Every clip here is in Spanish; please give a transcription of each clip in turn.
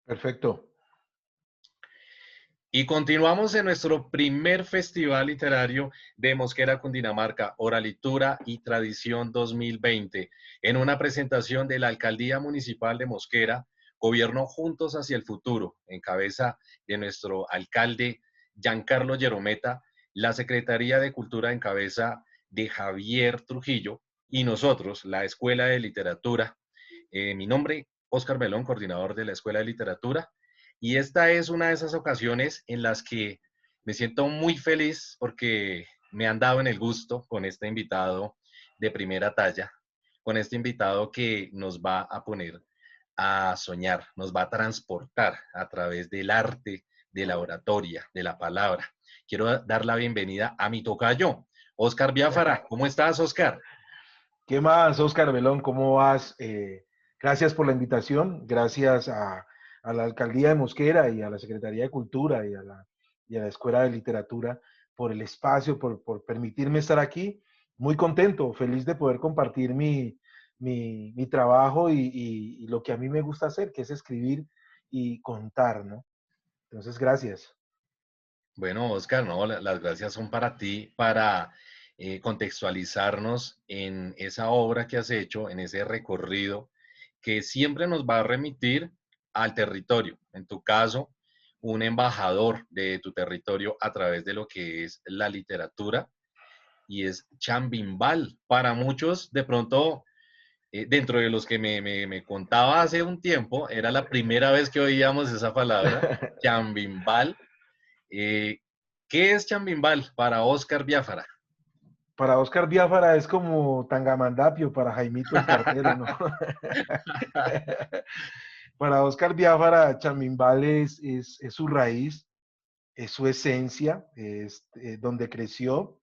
Perfecto. Y continuamos en nuestro primer festival literario de Mosquera, Cundinamarca, Oralitura y Tradición 2020, en una presentación de la Alcaldía Municipal de Mosquera, Gobierno Juntos hacia el Futuro, en cabeza de nuestro alcalde Giancarlo Yerometa, la Secretaría de Cultura en cabeza de Javier Trujillo y nosotros, la Escuela de Literatura. Mi nombre, Óscar Melón, coordinador de la Escuela de Literatura, y esta es una de esas ocasiones en las que me siento muy feliz porque me han dado en el gusto con este invitado de primera talla, con este invitado que nos va a poner a soñar, nos va a transportar a través del arte, de la oratoria, de la palabra. Quiero dar la bienvenida a mi tocayo, Óscar Biafara. ¿Cómo estás, Óscar? ¿Qué más, Óscar Melón? ¿Cómo vas? Gracias por la invitación, gracias a la Alcaldía de Mosquera y a la Secretaría de Cultura y a la Escuela de Literatura por el espacio, por permitirme estar aquí. Muy contento, feliz de poder compartir mi trabajo y lo que a mí me gusta hacer, que es escribir y contar, ¿no? Entonces, gracias. Bueno, Oscar, no, las gracias son para ti, para contextualizarnos en esa obra que has hecho, en ese recorrido que siempre nos va a remitir al territorio. En tu caso, un embajador de tu territorio a través de lo que es la literatura y es Chambimbal. Para muchos, de pronto, dentro de los que me contaba hace un tiempo, era la primera vez que oíamos esa palabra, Chambimbal. Eh, ¿Qué es Chambimbal para Oscar Biafara? Para Oscar Biafara es como Tangamandapio para Jaimito el cartero, ¿no? Para Oscar Biafara, Chamimbal es su raíz, es su esencia, es donde creció,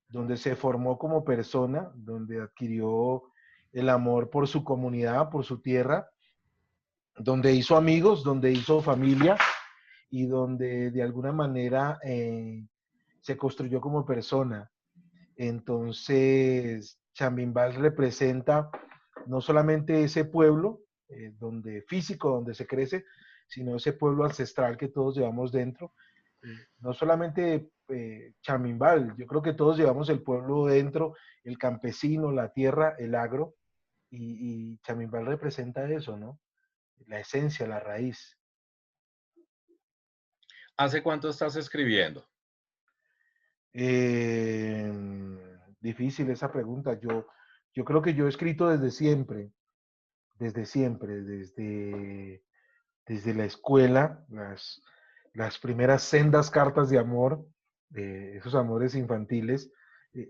donde se formó como persona, donde adquirió el amor por su comunidad, por su tierra, donde hizo amigos, donde hizo familia y donde de alguna manera se construyó como persona. Entonces, Chamimbal representa no solamente ese pueblo donde físico, donde se crece, sino ese pueblo ancestral que todos llevamos dentro. No solamente Chamimbal, yo creo que todos llevamos el pueblo dentro, el campesino, la tierra, el agro, y Chamimbal representa eso, ¿no? La esencia, la raíz. ¿Hace cuánto estás escribiendo? Eh, Difícil esa pregunta. Yo creo que yo he escrito desde siempre, desde la escuela, las primeras sendas cartas de amor, esos amores infantiles,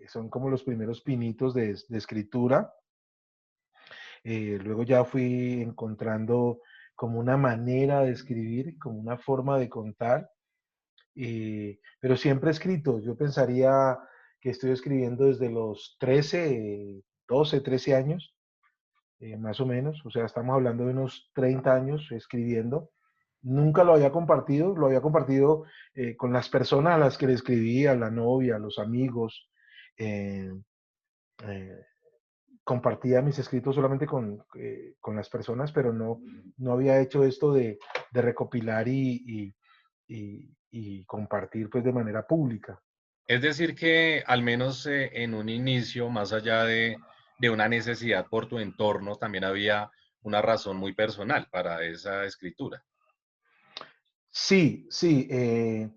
son como los primeros pinitos de escritura. Luego ya fui encontrando como una manera de escribir, como una forma de contar, pero siempre he escrito. Yo pensaría que estoy escribiendo desde los 13, 12, 13 años, más o menos. O sea, estamos hablando de unos 30 años escribiendo. Nunca lo había compartido con las personas a las que le escribía, a la novia, a los amigos. eh, eh, Compartía mis escritos solamente con las personas, pero no había hecho esto de recopilar y compartir pues de manera pública. Es decir, que al menos en un inicio, más allá de una necesidad por tu entorno, también había una razón muy personal para esa escritura. Sí, sí. En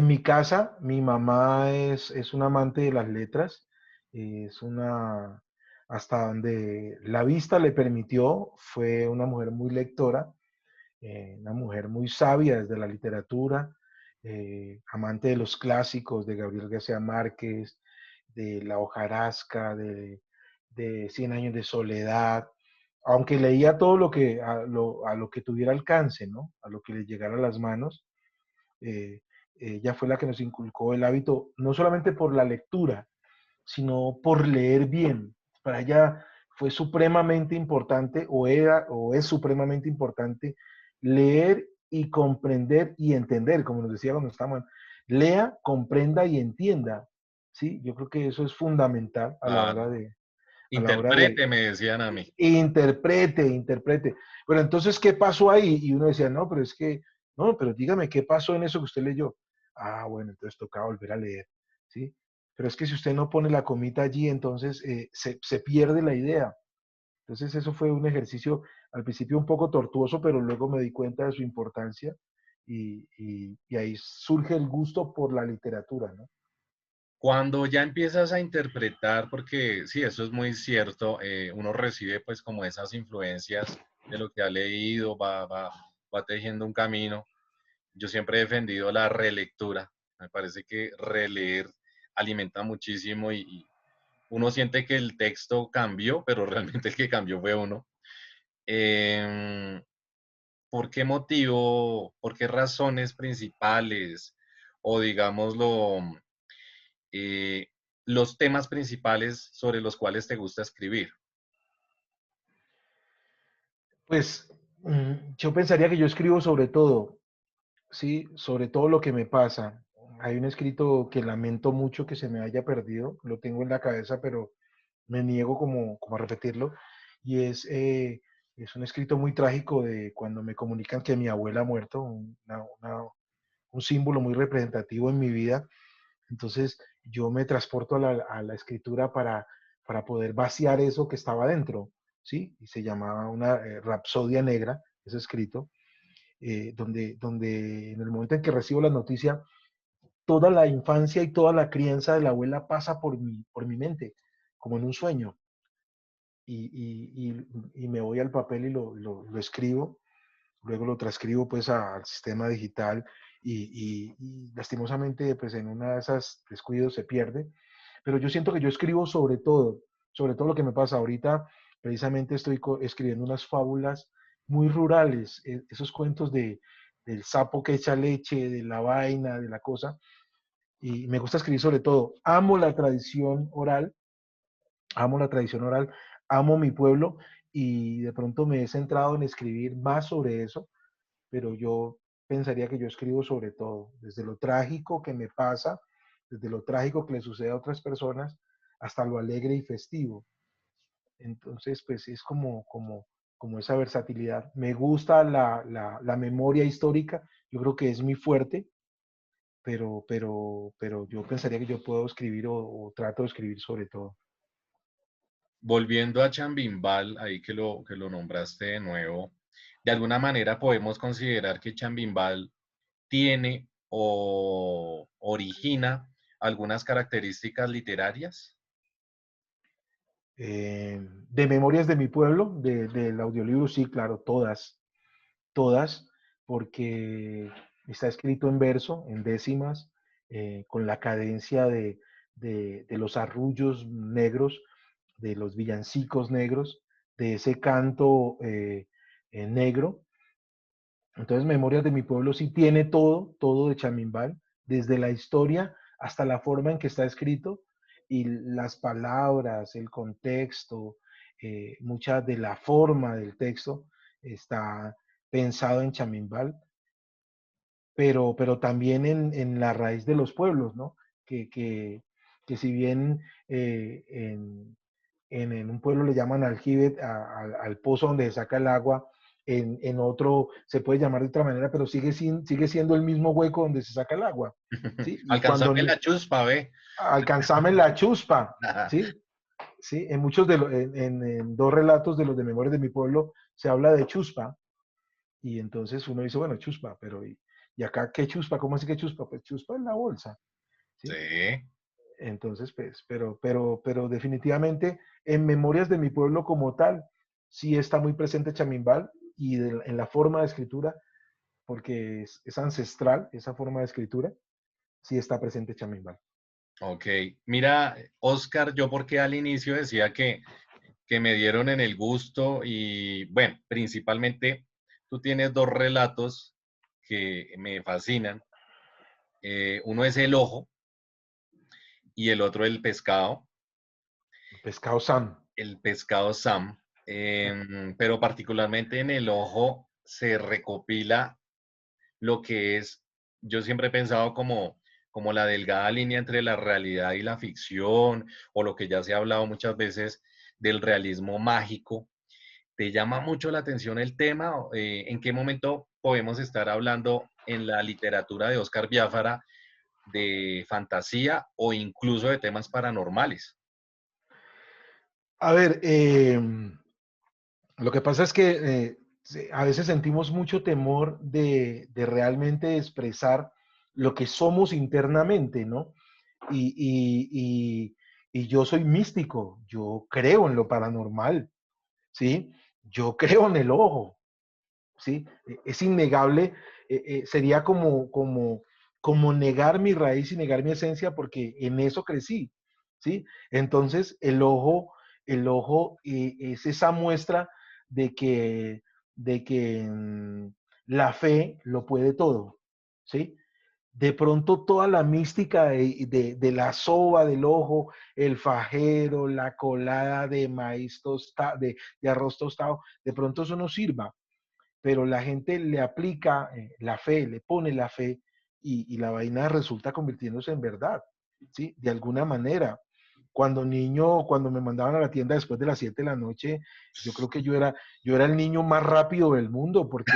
mi casa, mi mamá es una amante de las letras, es una, hasta donde la vista le permitió, fue una mujer muy lectora, una mujer muy sabia desde la literatura, amante de los clásicos de Gabriel García Márquez, de La hojarasca, de Cien años de soledad, aunque leía todo a lo que tuviera alcance, ¿no? A lo que le llegara a las manos. eh, Ella fue la que nos inculcó el hábito, no solamente por la lectura, sino por leer bien. Para ella fue supremamente importante, o era, o es supremamente importante, leer y comprender y entender, como nos decía cuando estábamos, lea, comprenda y entienda. ¿Sí? Yo creo que eso es fundamental a la hora Claro. a la hora de Interprete, me decían a mí. interprete, interprete. Bueno, entonces, ¿qué pasó ahí? Y uno decía, no, pero es que, no, pero dígame, ¿qué pasó en eso que usted leyó? Ah, bueno, entonces toca volver a leer, ¿sí? Pero es que si usted no pone la comita allí, entonces se pierde la idea. Entonces eso fue un ejercicio al principio un poco tortuoso, pero luego me di cuenta de su importancia y ahí surge el gusto por la literatura, ¿no? Cuando ya empiezas a interpretar, porque sí, eso es muy cierto, uno recibe pues como esas influencias de lo que ha leído, va tejiendo un camino. Yo siempre he defendido la relectura. Me parece que releer alimenta muchísimo y uno siente que el texto cambió, pero realmente el que cambió fue uno. Em, ¿Por qué motivo, por qué razones principales o digámoslo, eh, los temas principales sobre los cuales te gusta escribir? Pues yo pensaría que yo escribo sobre todo, sí, sobre todo lo que me pasa. Hay un escrito que lamento mucho que se me haya perdido, lo tengo en la cabeza, pero me niego como a repetirlo, y es un escrito muy trágico de cuando me comunican que mi abuela ha muerto, un símbolo muy representativo en mi vida. Entonces yo me transporto a la escritura para poder vaciar eso que estaba dentro, ¿sí? Y se llamaba una Rapsodia Negra, ese escrito, donde en el momento en que recibo la noticia, toda la infancia y toda la crianza de la abuela pasa por mi mente, como en un sueño. Y me voy al papel y lo escribo, luego lo transcribo pues al sistema digital y lastimosamente pues en una de esas descuidos se pierde, pero yo siento que yo escribo sobre todo lo que me pasa ahorita, precisamente estoy escribiendo unas fábulas muy rurales, esos cuentos del sapo que echa leche, de la vaina, de la cosa, y me gusta escribir sobre todo, amo la tradición oral, amo mi pueblo y de pronto me he centrado en escribir más sobre eso, pero yo pensaría que yo escribo sobre todo, desde lo trágico que me pasa, desde lo trágico que le sucede a otras personas, hasta lo alegre y festivo. Entonces, pues es como esa versatilidad. Me gusta la memoria histórica, yo creo que es mi fuerte, pero yo pensaría que yo puedo escribir o trato de escribir sobre todo. Volviendo a Chambimbal, ahí que lo nombraste de nuevo, de alguna manera podemos considerar que Chambimbal tiene o origina algunas características literarias. De Memorias de mi pueblo, del audiolibro, sí, claro, todas, porque está escrito en verso, en décimas, con la cadencia de los arrullos negros, de los villancicos negros, de ese canto negro. Entonces, Memorias de mi pueblo sí tiene todo de Chamimbal, desde la historia hasta la forma en que está escrito y las palabras, el contexto, mucha de la forma del texto está pensado en Chamimbal, pero también en la raíz de los pueblos, ¿no? Que, que, que si bien en un pueblo le llaman aljibe al pozo donde se saca el agua, en otro se puede llamar de otra manera, pero sigue siendo el mismo hueco donde se saca el agua, ¿sí? Y cuando Alcanzame la chuspa, ve. alcanzame la chuspa, ¿sí? ¿Sí? En muchos en dos relatos de los de Memorias de mi pueblo se habla de chuspa, y entonces uno dice, bueno, chuspa, pero ¿y acá qué chuspa? ¿Cómo así que chuspa? Pues chuspa en la bolsa, Sí. ¿sí? Entonces, pues, pero definitivamente en Memorias de mi pueblo como tal, sí está muy presente Chamimbal y en la forma de escritura, porque es ancestral esa forma de escritura, sí está presente Chamimbal. Ok. Mira, Oscar, yo porque al inicio decía que me dieron en el gusto y bueno, principalmente tú tienes dos relatos que me fascinan. Uno es el ojo y el otro el pescado. Pescado Sam. El pescado Sam, pero particularmente en el ojo se recopila lo que es, yo siempre he pensado como la delgada línea entre la realidad y la ficción, o lo que ya se ha hablado muchas veces del realismo mágico. ¿Te llama mucho la atención el tema? ¿En qué momento podemos estar hablando en la literatura de Oscar Biafara de fantasía o incluso de temas paranormales? A ver, lo que pasa es que a veces sentimos mucho temor de realmente expresar lo que somos internamente, ¿no? Y, y, y, y yo soy místico, yo creo en lo paranormal, ¿sí? Yo creo en el ojo, ¿sí? Es innegable, sería como negar mi raíz y negar mi esencia porque en eso crecí, ¿sí? Entonces, el ojo es esa muestra de que, de que la fe lo puede todo, ¿sí? De pronto toda la mística de la soba del ojo, el fajero, la colada de maíz tostado, de arroz tostado, de pronto eso no sirva, pero la gente le aplica la fe, le pone la fe y la vaina resulta convirtiéndose en verdad, ¿sí? De alguna manera. Cuando niño, cuando me mandaban a la tienda después de las 7 de la noche, yo creo que yo era el niño más rápido del mundo porque,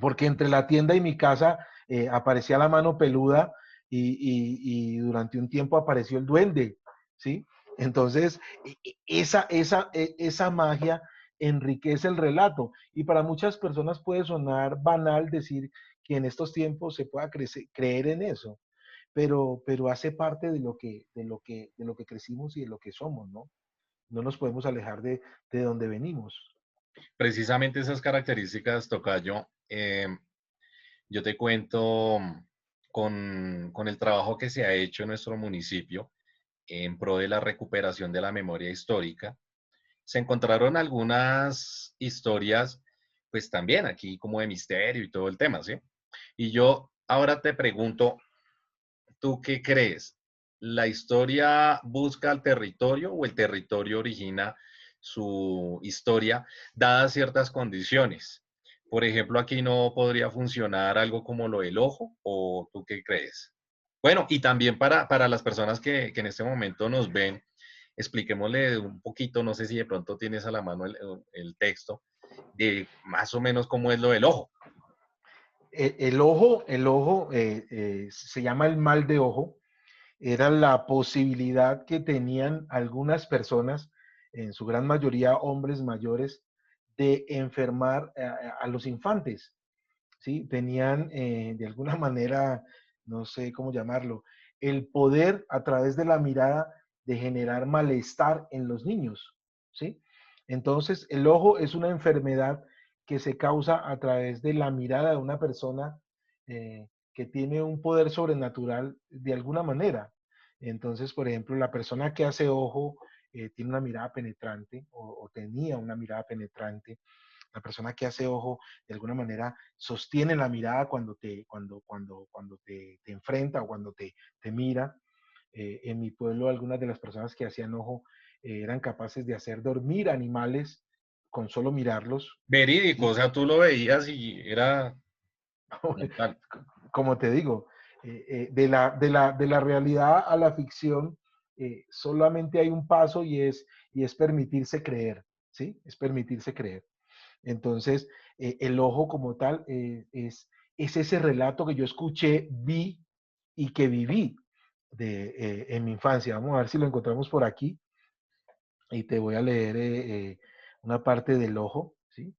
porque entre la tienda y mi casa aparecía la mano peluda y durante un tiempo apareció el duende, ¿sí? Entonces, esa magia enriquece el relato y para muchas personas puede sonar banal decir que en estos tiempos se pueda creer en eso, pero hace parte de lo que crecimos y de lo que somos, ¿no? No nos podemos alejar de donde venimos. Precisamente esas características, Tocayo, yo te cuento con el trabajo que se ha hecho en nuestro municipio en pro de la recuperación de la memoria histórica. Se encontraron algunas historias, pues también aquí como de misterio y todo el tema, ¿sí? Y yo ahora te pregunto, ¿tú qué crees? ¿La historia busca al territorio o el territorio origina su historia dadas ciertas condiciones? Por ejemplo, aquí no podría funcionar algo como lo del ojo, ¿o tú qué crees? Bueno, y también para las personas que en este momento nos ven, expliquémosle un poquito, no sé si de pronto tienes a la mano el texto, de más o menos cómo es lo del ojo. El ojo se llama el mal de ojo, era la posibilidad que tenían algunas personas, en su gran mayoría hombres mayores, de enfermar a los infantes, ¿sí? Tenían de alguna manera, no sé cómo llamarlo, el poder a través de la mirada de generar malestar en los niños, ¿sí? Entonces, el ojo es una enfermedad que se causa a través de la mirada de una persona que tiene un poder sobrenatural de alguna manera. Entonces, por ejemplo, la persona que hace ojo tiene una mirada penetrante o tenía una mirada penetrante. La persona que hace ojo, de alguna manera, sostiene la mirada cuando te enfrenta o cuando te mira. En mi pueblo, algunas de las personas que hacían ojo eran capaces de hacer dormir animales con solo mirarlos, Verídico, o ¿sí? sea, tú lo veías y era como tal. Como te digo, de la realidad a la ficción, solamente hay un paso y es permitirse creer, ¿sí? Es permitirse creer. Entonces, el ojo como tal es ese relato que yo escuché, vi y que viví en mi infancia. Vamos a ver si lo encontramos por aquí y te voy a leer una parte del ojo, ¿sí?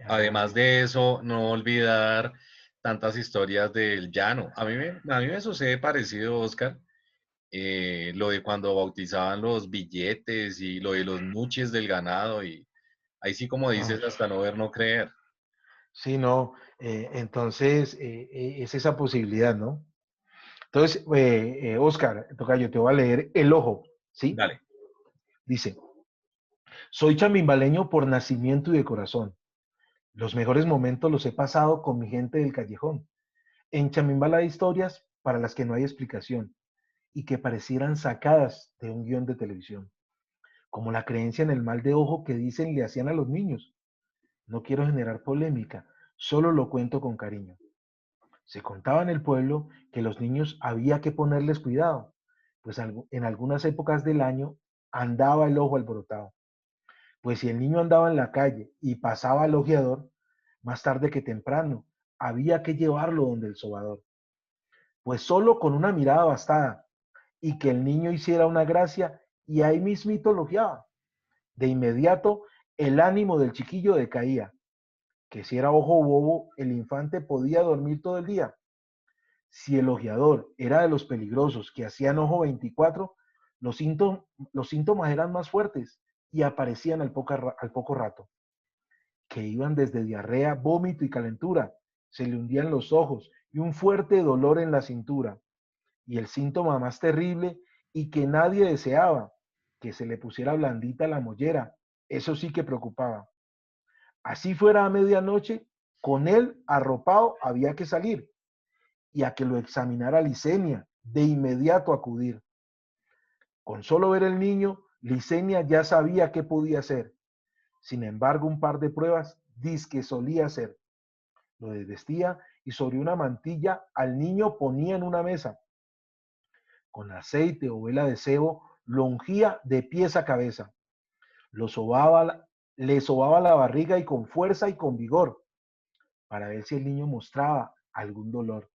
A Además ver, de eso, no olvidar tantas historias del llano. A mí me sucede parecido, Oscar, lo de cuando bautizaban los billetes y lo de los nuches del ganado y ahí sí como ah, dices, hasta no ver, no creer. sí, no, entonces es esa posibilidad, ¿no? Entonces, Oscar, tocayo, te voy a leer el ojo, ¿sí? Dale. Dice, soy chamimbaleño por nacimiento y de corazón. Los mejores momentos los he pasado con mi gente del callejón. En Chamimbala hay historias para las que no hay explicación y que parecieran sacadas de un guión de televisión, como la creencia en el mal de ojo que dicen le hacían a los niños. No quiero generar polémica, solo lo cuento con cariño. Se contaba en el pueblo que los niños había que ponerles cuidado, pues en algunas épocas del año andaba el ojo alborotado. Pues si el niño andaba en la calle y pasaba al ojeador, más tarde que temprano, había que llevarlo donde el sobador. Pues solo con una mirada bastaba y que el niño hiciera una gracia y ahí mismito lo ojeaba. De inmediato el ánimo del chiquillo decaía, que si era ojo bobo, el infante podía dormir todo el día. Si el ojeador era de los peligrosos que hacían ojo 24, los síntomas eran más fuertes y aparecían al poco rato, que iban desde diarrea, vómito y calentura, se le hundían los ojos y un fuerte dolor en la cintura. Y el síntoma más terrible y que nadie deseaba, que se le pusiera blandita la mollera, eso sí que preocupaba. Así fuera a medianoche, con él arropado había que salir y a que lo examinara Licenia, de inmediato acudir. Con solo ver el niño, Licenia ya sabía qué podía hacer. Sin embargo, un par de pruebas que solía hacer. Lo desvestía y sobre una mantilla al niño ponía en una mesa. Con aceite o vela de cebo lo ungía de pies a cabeza. Lo sobaba, le sobaba la barriga y con fuerza y con vigor para ver si el niño mostraba algún dolor.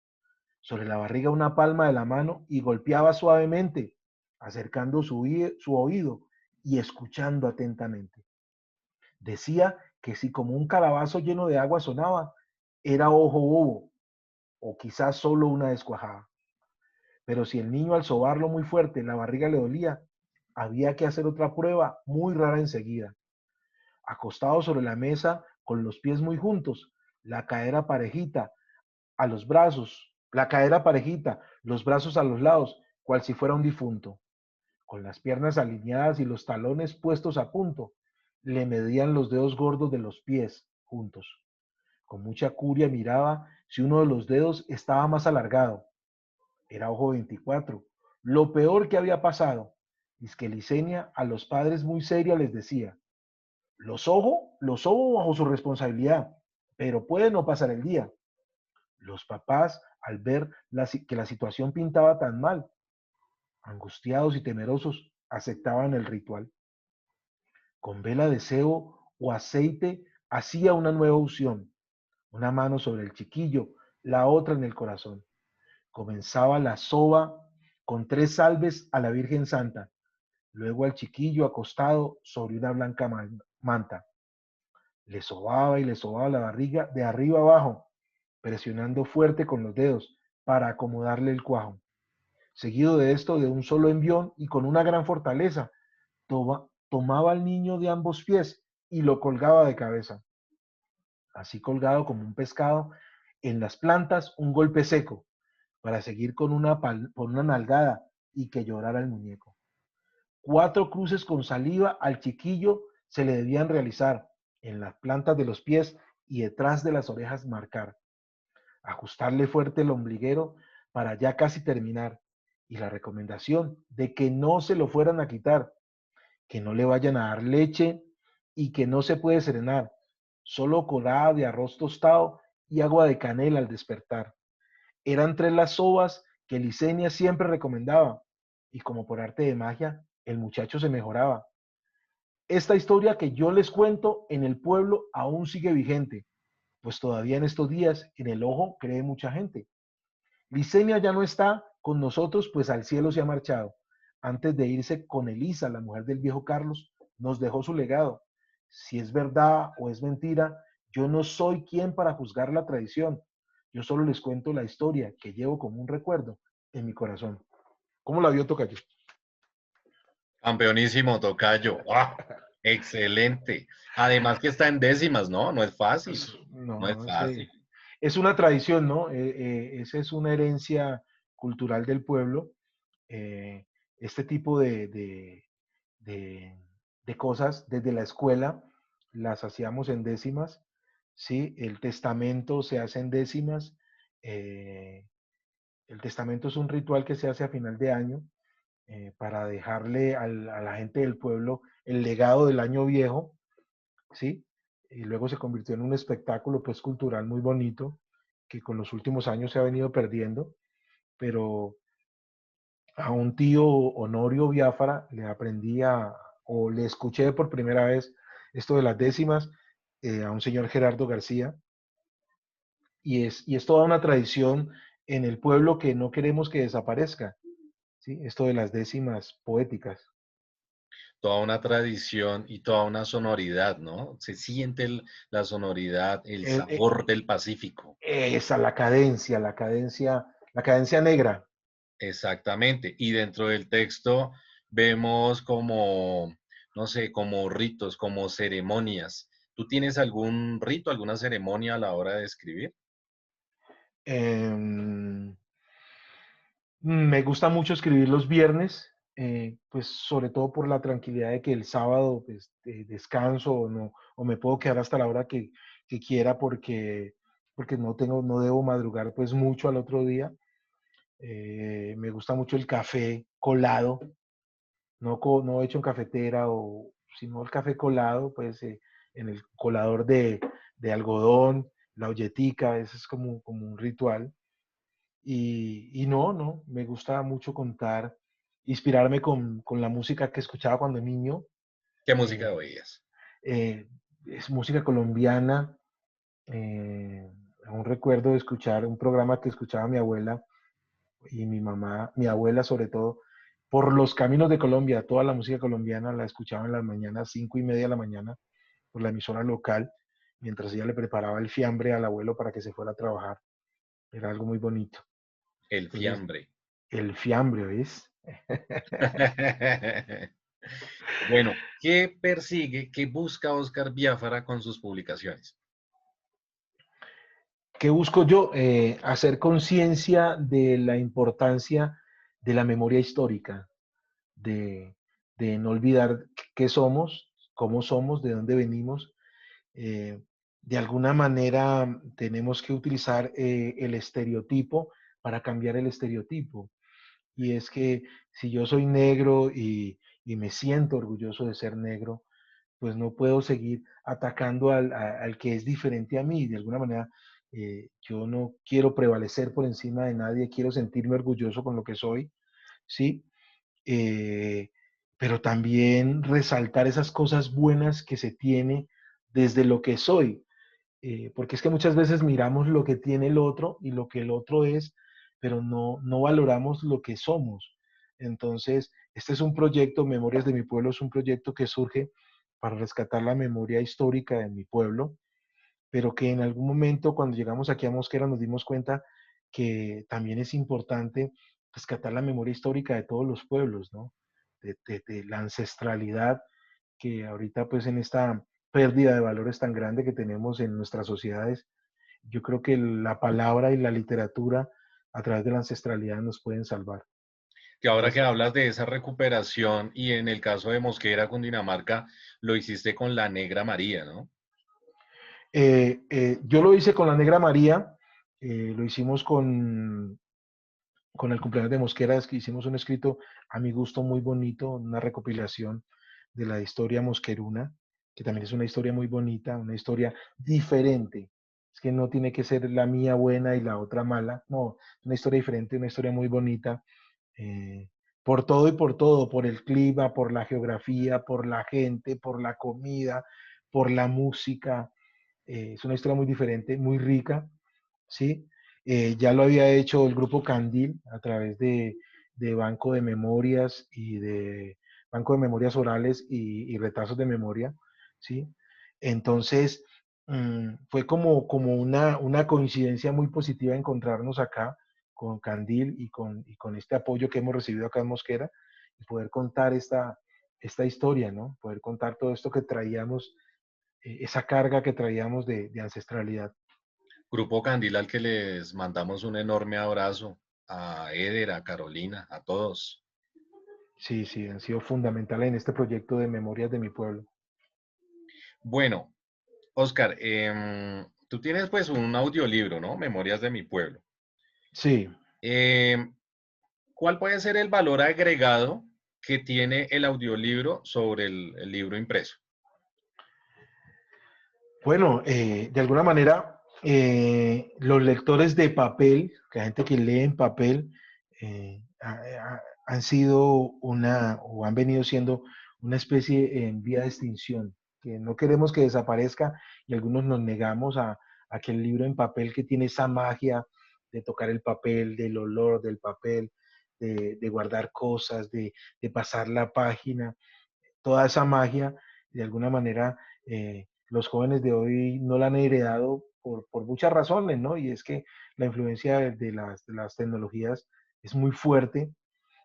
Sobre la barriga una palma de la mano y golpeaba suavemente, acercando su oído y escuchando atentamente. Decía que si como un calabazo lleno de agua sonaba, era ojo bobo o quizás solo una descuajada. Pero si el niño al sobarlo muy fuerte la barriga le dolía, había que hacer otra prueba muy rara enseguida. Acostado sobre la mesa con los pies muy juntos, la cadera parejita a los brazos, la cadera parejita, los brazos a los lados, cual si fuera un difunto, con las piernas alineadas y los talones puestos a punto, le medían los dedos gordos de los pies juntos. Con mucha curia miraba si uno de los dedos estaba más alargado. Era ojo 24. Lo peor que había pasado es que Licenia a los padres muy seria les decía, los ojo bajo su responsabilidad, pero puede no pasar el día. Los papás, al ver que la situación pintaba tan mal, angustiados y temerosos, aceptaban el ritual. Con vela de cebo o aceite hacía una nueva unción, una mano sobre el chiquillo, la otra en el corazón. Comenzaba la soba con 3 salves a la Virgen Santa, luego al chiquillo acostado sobre una blanca manta. Le sobaba y le sobaba la barriga de arriba abajo, presionando fuerte con los dedos para acomodarle el cuajo. Seguido de esto, de un solo envión y con una gran fortaleza, tomaba al niño de ambos pies y lo colgaba de cabeza. Así colgado como un pescado, en las plantas un golpe seco, para seguir con una nalgada y que llorara el muñeco. 4 cruces con saliva al chiquillo se le debían realizar en las plantas de los pies y detrás de las orejas marcar. Ajustarle fuerte el ombliguero para ya casi terminar. Y la recomendación de que no se lo fueran a quitar, que no le vayan a dar leche y que no se puede serenar, solo colada de arroz tostado y agua de canela al despertar. Eran 3 las sobas que Licenia siempre recomendaba y como por arte de magia, el muchacho se mejoraba. Esta historia que yo les cuento en el pueblo aún sigue vigente, pues todavía en estos días en el ojo cree mucha gente. Licenia ya no está con nosotros, pues al cielo se ha marchado. Antes de irse con Elisa, la mujer del viejo Carlos, nos dejó su legado. Si es verdad o es mentira, yo no soy quien para juzgar la tradición. Yo solo les cuento la historia que llevo como un recuerdo en mi corazón. ¿Cómo la vio Tocayo? Campeonísimo, tocayo. ¡Ah! Excelente. Además que está en décimas, ¿no? No es fácil. No es No, fácil. es una tradición, ¿no? Esa es una herencia cultural del pueblo. Eh, este tipo de, de cosas desde la escuela las hacíamos en décimas, ¿sí? El testamento se hace en décimas. eh, el testamento es un ritual que se hace a final de año para dejarle a la gente del pueblo el legado del año viejo, ¿sí? Y luego se convirtió en un espectáculo pues cultural muy bonito que con los últimos años se ha venido perdiendo, pero A un tío Honorio Biafara le aprendí o le escuché por primera vez esto de las décimas, a un señor Gerardo García, y es toda una tradición en el pueblo que no queremos que desaparezca, ¿sí? Esto de las décimas poéticas. Toda una tradición y toda una sonoridad, ¿no? Se siente la sonoridad, el El- sabor del Pacífico. esa, la cadencia negra. Exactamente. Y dentro del texto vemos como, no sé, como ritos, como ceremonias. ¿Tú tienes algún rito, alguna ceremonia a la hora de escribir? Em, Me gusta mucho escribir los viernes, pues sobre todo por la tranquilidad de que el sábado pues, descanso o, no, o me puedo quedar hasta la hora que quiera porque no debo madrugar pues mucho al otro día. Me gusta mucho el café colado, no hecho en cafetera o sino el café colado, pues en el colador de algodón, la olletica, ese es como un ritual. Y no, me gusta mucho contar, inspirarme con la música que escuchaba cuando niño. ¿Qué música eh, oías? eh, es música colombiana. eh, Aún recuerdo de escuchar un programa que escuchaba mi abuela y mi mamá, mi abuela sobre todo, por los caminos de Colombia. Toda la música colombiana la escuchaba en las mañanas, 5:30 de la mañana, por la emisora local, mientras ella le preparaba el fiambre al abuelo para que se fuera a trabajar. Era algo muy bonito. El Entonces, fiambre. el fiambre, ¿ves? Bueno, ¿qué persigue, qué busca Oscar Biafara con sus publicaciones? ¿Qué busco yo? Hacer conciencia de la importancia de la memoria histórica, de, de no olvidar qué somos, de dónde venimos. Eh, de alguna manera tenemos que utilizar el estereotipo para cambiar el estereotipo. Y es que si yo soy negro y me siento orgulloso de ser negro, pues no puedo seguir atacando al que es diferente a mí. De alguna manera, yo no quiero prevalecer por encima de nadie, quiero sentirme orgulloso con lo que soy, ¿sí? Eh, pero también resaltar esas cosas buenas que se tiene desde lo que soy, porque es que muchas veces miramos lo que tiene el otro y lo que el otro es, pero no valoramos lo que somos. Entonces, este es un proyecto, Memorias de mi pueblo, es un proyecto que surge para rescatar la memoria histórica de mi pueblo, pero que en algún momento cuando llegamos aquí a Mosquera nos dimos cuenta que también es importante rescatar la memoria histórica de todos los pueblos, ¿no? De la ancestralidad que ahorita pues en esta pérdida de valores tan grande que tenemos en nuestras sociedades, yo creo que la palabra y la literatura a través de la ancestralidad nos pueden salvar. Que ahora que Entonces, hablas de esa recuperación y en el caso de Mosquera, Cundinamarca, lo hiciste con la Negra María, ¿no? yo lo hice con la Negra María, lo hicimos con el cumpleaños de Mosquera, es que hicimos un escrito a mi gusto muy bonito, una recopilación de la historia mosqueruna, que también es una historia muy bonita, una historia diferente. Es que no tiene que ser la mía buena y la otra mala, no, una historia diferente, una historia muy bonita, eh, por todo y por todo, por el clima, por la geografía, por la gente, por la comida, por la música. Es una historia muy diferente, muy rica, ¿sí? Ya lo había hecho el grupo Candil a través de Banco de Memorias y de Banco de Memorias Orales y Retazos de Memoria, ¿sí? Entonces, fue como una coincidencia muy positiva encontrarnos acá con Candil y con este apoyo que hemos recibido acá en Mosquera y poder contar esta historia, ¿no? Poder contar todo esto que traíamos, esa carga que traíamos de ancestralidad. Grupo Candil al que les mandamos un enorme abrazo a Eder, a Carolina, a todos. Sí, sí, han sido fundamentales en este proyecto de Memorias de mi pueblo. Bueno, Oscar, tú tienes pues un audiolibro, ¿no? Memorias de mi pueblo. Sí, Em, ¿Cuál puede ser el valor agregado que tiene el audiolibro sobre el libro impreso? bueno, de alguna manera, los lectores de papel, que hay gente que lee en papel, han sido o han venido siendo una especie en vía de extinción, que no queremos que desaparezca y algunos nos negamos a que el libro en papel que tiene esa magia de tocar el papel, del olor del papel, de guardar cosas, de pasar la página, toda esa magia, de alguna manera, los jóvenes de hoy no la han heredado por muchas razones, ¿no? Y es que la influencia de las tecnologías es muy fuerte.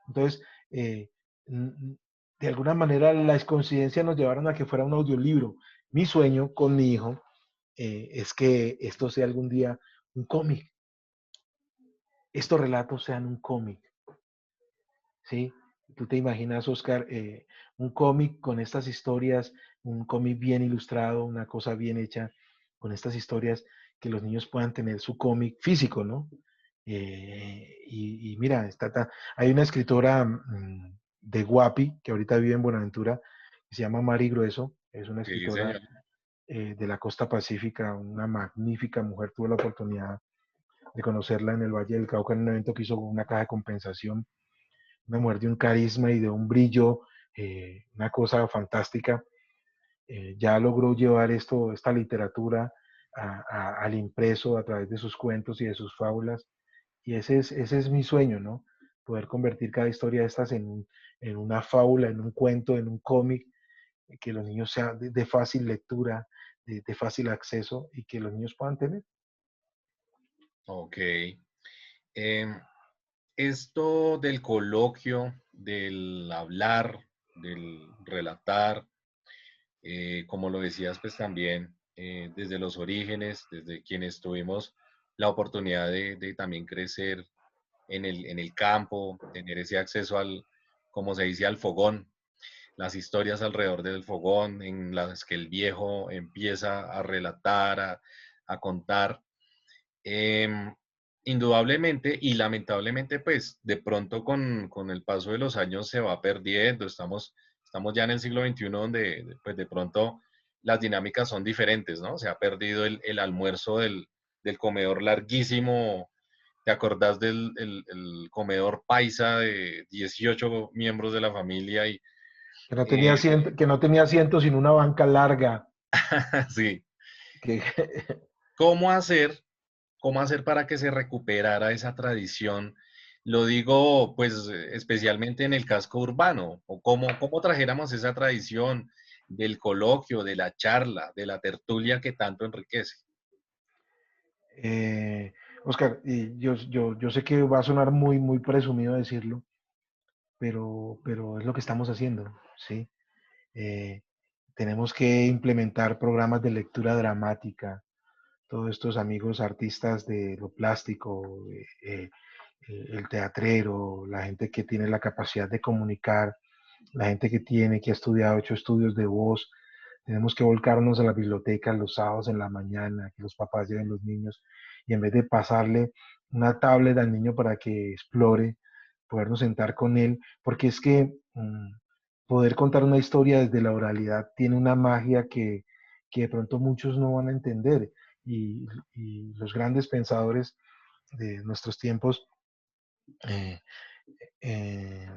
Entonces, eh, de alguna manera, las coincidencias nos llevaron a que fuera un audiolibro. Mi sueño con mi hijo es que esto sea algún día un cómic, estos relatos sean un cómic. ¿Sí? Tú te imaginas, Oscar, un cómic con estas historias, un cómic bien ilustrado, una cosa bien hecha, con estas historias, que los niños puedan tener su cómic físico, ¿no? Y mira, hay una escritora de Guapi, que ahorita vive en Buenaventura, que se llama Mari Grueso, es una Sí, escritora señor. de la costa pacífica, una magnífica mujer, tuve la oportunidad de conocerla en el Valle del Cauca en un evento que hizo con una caja de compensación, una mujer de un carisma y de un brillo, una cosa fantástica. Ya logró llevar esta literatura al impreso a través de sus cuentos y de sus fábulas. Y ese es mi sueño, ¿no? Poder convertir cada historia de estas en una fábula, en un cuento, en un cómic, que los niños sean de fácil lectura, de fácil acceso y que los niños puedan tener. Ok. Em, Esto del coloquio, del hablar, del relatar, como lo decías, pues también desde los orígenes, desde quienes tuvimos la oportunidad de también crecer en el campo, tener ese acceso al, como se dice, al fogón, las historias alrededor del fogón, en las que el viejo empieza a relatar, a contar. Em, Indudablemente y lamentablemente, pues de pronto con el paso de los años se va perdiendo. Estamos ya en el siglo XXI donde pues de pronto las dinámicas son diferentes, ¿no? Se ha perdido el almuerzo del comedor larguísimo. ¿Te acordás del el comedor paisa de 18 miembros de la familia? Y eh, Que no tenía asiento sino una banca larga. sí, Que, ¿cómo hacer cómo hacer para que se recuperara esa tradición? Lo digo, pues, especialmente en el casco urbano, o cómo trajéramos esa tradición del coloquio, de la charla, de la tertulia que tanto enriquece. eh, Oscar, y yo sé que va a sonar muy presumido decirlo, pero es lo que estamos haciendo, ¿sí? Eh, Tenemos que implementar programas de lectura dramática. Todos estos amigos artistas de lo plástico, el teatrero, la gente que tiene la capacidad de comunicar, la gente que ha estudiado, hecho estudios de voz, tenemos que volcarnos a la biblioteca los sábados en la mañana, que los papás lleven los niños y en vez de pasarle una tablet al niño para que explore, podernos sentar con él, porque es que poder contar una historia desde la oralidad tiene una magia que de pronto muchos no van a entender y, y los grandes pensadores de nuestros tiempos eh, eh,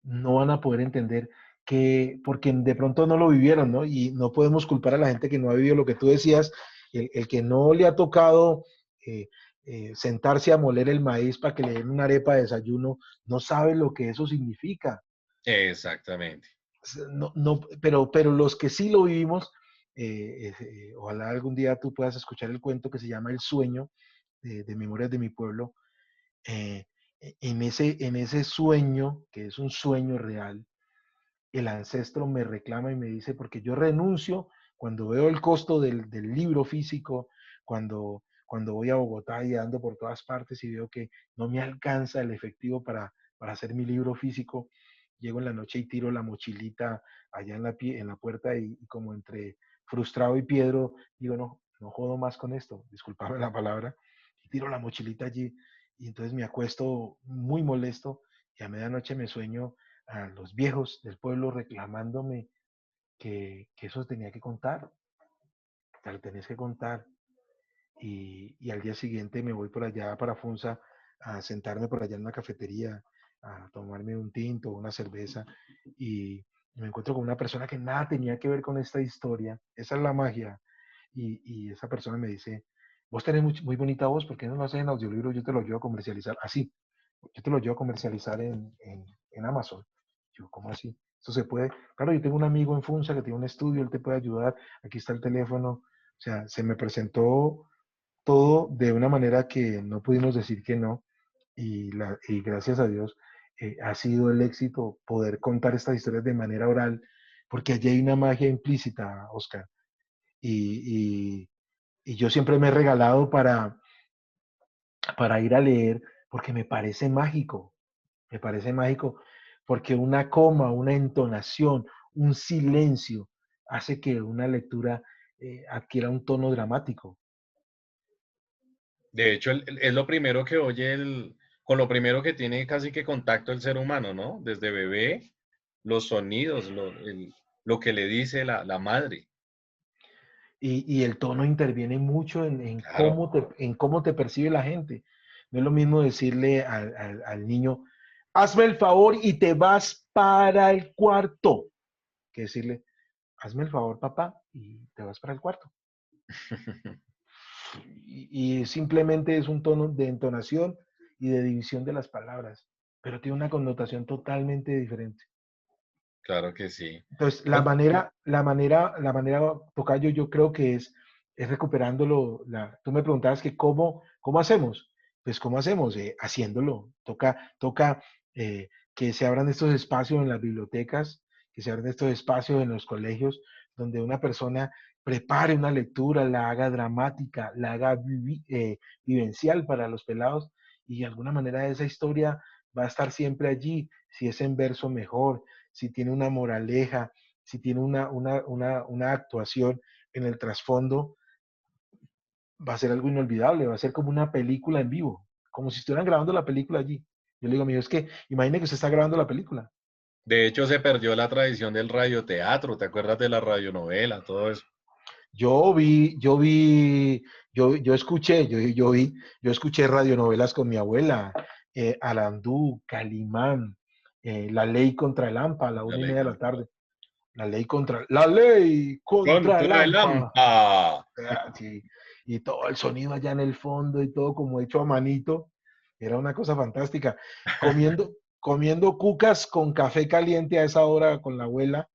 no van a poder entender que, porque de pronto no lo vivieron, ¿no? Y no podemos culpar a la gente que no ha vivido lo que tú decías, el que no le ha tocado eh, sentarse a moler el maíz para que le den una arepa de desayuno, no sabe lo que eso significa. Exactamente. No, no, pero los que sí lo vivimos, ojalá algún día tú puedas escuchar el cuento que se llama El sueño de Memorias de mi pueblo. eh, en ese sueño, que es un sueño real, el ancestro me reclama y me dice, porque yo renuncio cuando veo el costo del libro físico, cuando voy a Bogotá y ando por todas partes y veo que no me alcanza el efectivo para hacer mi libro físico, llego en la noche y tiro la mochilita allá en la puerta y como entre frustrado y piedro, digo, no jodo más con esto, disculpame la palabra, y tiro la mochilita allí y entonces me acuesto muy molesto y a medianoche me sueño a los viejos del pueblo reclamándome que eso tenía que contar, que lo tenías que contar. Y al día siguiente me voy por allá para Funza a sentarme por allá en una cafetería a tomarme un tinto o una cerveza y me encuentro con una persona que nada tenía que ver con esta historia. Esa es la magia. Y esa persona me dice, vos tenés muy bonita voz, ¿por qué no lo haces en audiolibro? Yo te lo ayudo a comercializar. Así, yo te lo ayudo a comercializar en Amazon. Yo, ¿cómo así? Eso se puede. Claro, yo tengo un amigo en Funza que tiene un estudio, él te puede ayudar. Aquí está el teléfono. O sea, se me presentó todo de una manera que no pudimos decir que no. Y gracias a Dios ha sido el éxito poder contar estas historias de manera oral, porque allí hay una magia implícita, Oscar. Y, y, y yo siempre me he regalado para ir a leer, porque me parece mágico, porque una coma, una entonación, un silencio hace que una lectura adquiera un tono dramático. De hecho, es lo primero que oye, con lo primero que tiene casi que contacto el ser humano, ¿no? Desde bebé, los sonidos, lo que le dice la madre. Y el tono interviene mucho Claro, en cómo te percibe la gente. No es lo mismo decirle al niño, hazme el favor y te vas para el cuarto, que decirle, hazme el favor, papá, y te vas para el cuarto. Y simplemente es un tono de entonación y de división de las palabras, pero tiene una connotación totalmente diferente. claro que sí. Entonces, Con- la manera, Tocayo, yo creo que es recuperándolo. Tú me preguntabas que cómo hacemos. Pues, ¿cómo hacemos? Haciéndolo. Toca que se abran estos espacios en las bibliotecas, que se abran estos espacios en los colegios, donde una persona prepare una lectura, la haga dramática, la haga vivencial para los pelados, y de alguna manera esa historia va a estar siempre allí. Si es en verso, mejor, si tiene una moraleja, si tiene una actuación en el trasfondo, va a ser algo inolvidable, va a ser como una película en vivo, como si estuvieran grabando la película allí. Yo le digo, amigo, es que imagine que usted está grabando la película. de hecho, se perdió la tradición del radioteatro, ¿te acuerdas de la radionovela, todo eso? Yo vi, yo vi, yo escuché, yo escuché radionovelas con mi abuela, Alandú, Calimán, La Ley contra el Hampa a la La una y ley media de la contra, tarde. La ley contra el contra el hampa. AMPA. Sí, y todo el sonido allá en el fondo y todo como hecho a manito. Era una cosa fantástica. Comiendo cucas con café caliente a esa hora con la abuela